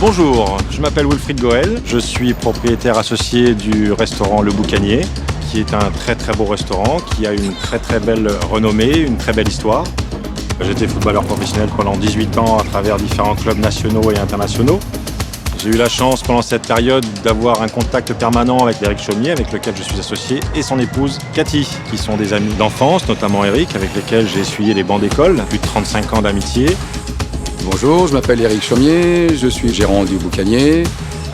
Bonjour, je m'appelle Wilfried Goel, je suis propriétaire associé du restaurant Le Boucanier, qui est un très beau restaurant, qui a une très belle renommée, une très belle histoire. J'étais footballeur professionnel pendant 18 ans à travers différents clubs nationaux et internationaux. J'ai eu la chance pendant cette période d'avoir un contact permanent avec Éric Chaumier, avec lequel je suis associé, et son épouse Cathy, qui sont des amis d'enfance, notamment Éric, avec lesquels j'ai essuyé les bancs d'école, plus de 35 ans d'amitié. Bonjour, je m'appelle Éric Chaumier, je suis gérant du Boucanier.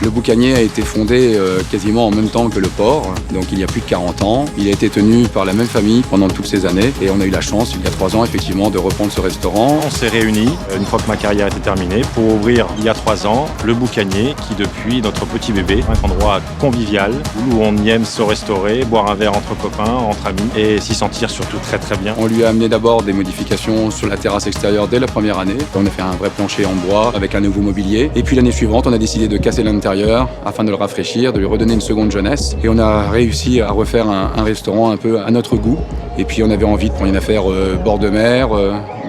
Le Boucanier a été fondé quasiment en même temps que le port, donc il y a plus de 40 ans. Il a été tenu par la même famille pendant toutes ces années et on a eu la chance, il y a 3 ans, effectivement, de reprendre ce restaurant. On s'est réunis, une fois que ma carrière était terminée, pour ouvrir, il y a 3 ans, le Boucanier, qui depuis notre petit bébé, un endroit convivial où on y aime se restaurer, boire un verre entre copains, entre amis et s'y sentir surtout très bien. On lui a amené d'abord des modifications sur la terrasse extérieure dès la première année. On a fait un vrai plancher en bois avec un nouveau mobilier. Et puis l'année suivante, on a décidé de casser l'intérieur afin de le rafraîchir, de lui redonner une seconde jeunesse. Et on a réussi à refaire un restaurant un peu à notre goût. Et puis on avait envie de prendre une affaire bord de mer,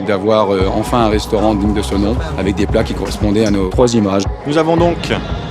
d'avoir enfin un restaurant digne de ce nom, avec des plats qui correspondaient à nos 3 images. Nous avons donc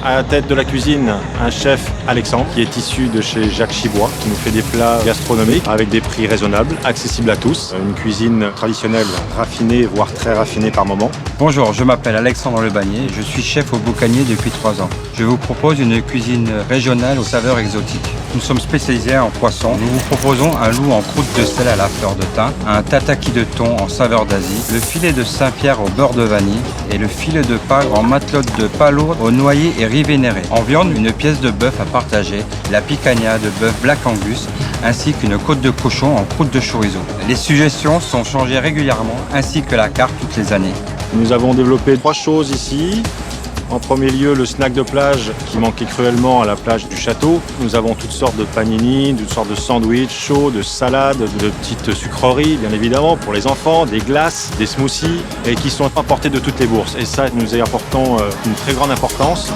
à la tête de la cuisine un chef Alexandre qui est issu de chez Jacques Chibois, qui nous fait des plats gastronomiques avec des prix raisonnables, accessibles à tous. Une cuisine traditionnelle, raffinée, voire très raffinée par moments. Bonjour, je m'appelle Alexandre Lebagné, je suis chef au Boucanier depuis 3 ans. Je vous propose une cuisine régionale aux saveurs exotiques. Nous sommes spécialisés en poisson. Nous vous proposons un loup en croûte de sel à la fleur de thym, un tataki de thon en saveur d'Asie, le filet de Saint-Pierre au beurre de vanille et le filet de Pâques en matelote de palourde au noyer et riz vénéré. En viande, une pièce de bœuf à partager, la picanha de bœuf Black Angus, ainsi qu'une côte de cochon en croûte de chorizo. Les suggestions sont changées régulièrement, ainsi que la carte toutes les années. Nous avons développé 3 choses ici. En premier lieu, le snack de plage qui manquait cruellement à la plage du château. Nous avons toutes sortes de panini, toutes sortes de sandwichs chauds, de salades, de petites sucreries, bien évidemment, pour les enfants, des glaces, des smoothies, et qui sont apportés de toutes les bourses. Et ça, nous y apportons une très grande importance.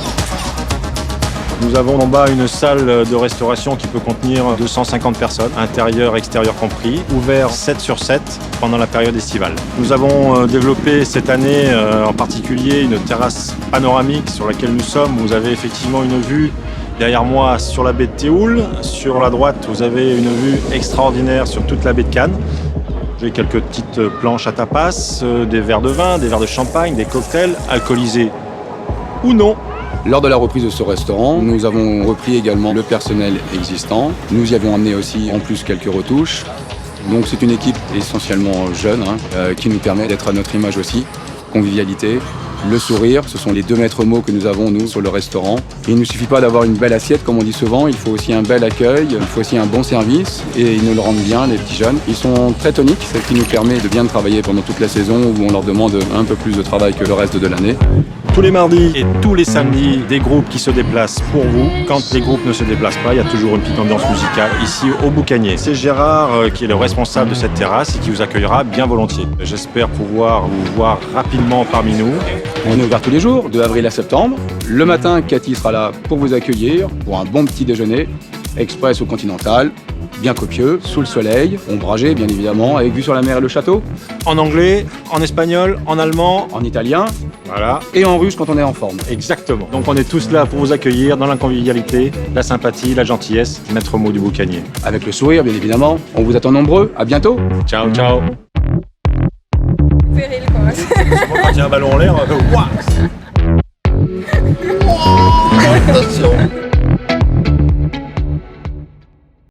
Nous avons en bas une salle de restauration qui peut contenir 250 personnes, intérieur, extérieur compris, ouvert 7/7 pendant la période estivale. Nous avons développé cette année en particulier une terrasse panoramique sur laquelle nous sommes. Vous avez effectivement une vue derrière moi sur la baie de Théoul. Sur la droite, vous avez une vue extraordinaire sur toute la baie de Cannes. J'ai quelques petites planches à tapas, des verres de vin, des verres de champagne, des cocktails, alcoolisés ou non. Lors de la reprise de ce restaurant, nous avons repris également le personnel existant. Nous y avons amené aussi en plus quelques retouches. Donc c'est une équipe essentiellement jeune qui nous permet d'être à notre image aussi. Convivialité, le sourire, ce sont les 2 maîtres mots que nous avons nous sur le restaurant. Et il ne suffit pas d'avoir une belle assiette comme on dit souvent, il faut aussi un bel accueil, il faut aussi un bon service et ils nous le rendent bien les petits jeunes. Ils sont très toniques, ce qui nous permet de bien travailler pendant toute la saison où on leur demande un peu plus de travail que le reste de l'année. Tous les mardis et tous les samedis, des groupes qui se déplacent pour vous. Quand les groupes ne se déplacent pas, il y a toujours une petite ambiance musicale ici au Boucanier. C'est Gérard qui est le responsable de cette terrasse et qui vous accueillera bien volontiers. J'espère pouvoir vous voir rapidement parmi nous. On est ouvert tous les jours, de avril à septembre. Le matin, Cathy sera là pour vous accueillir, pour un bon petit déjeuner, express ou continental, bien copieux, sous le soleil, ombragé bien évidemment, avec vue sur la mer et le château. En anglais, en espagnol, en allemand, En italien, voilà. et en russe quand on est en forme. Exactement. Donc on est tous là pour vous accueillir dans la convivialité, la sympathie, la gentillesse, maître mot du Boucanier. Avec le sourire bien évidemment. On vous attend nombreux, à bientôt. Ciao. Péril quoi. Quand il y a un ballon en l'air, Attention.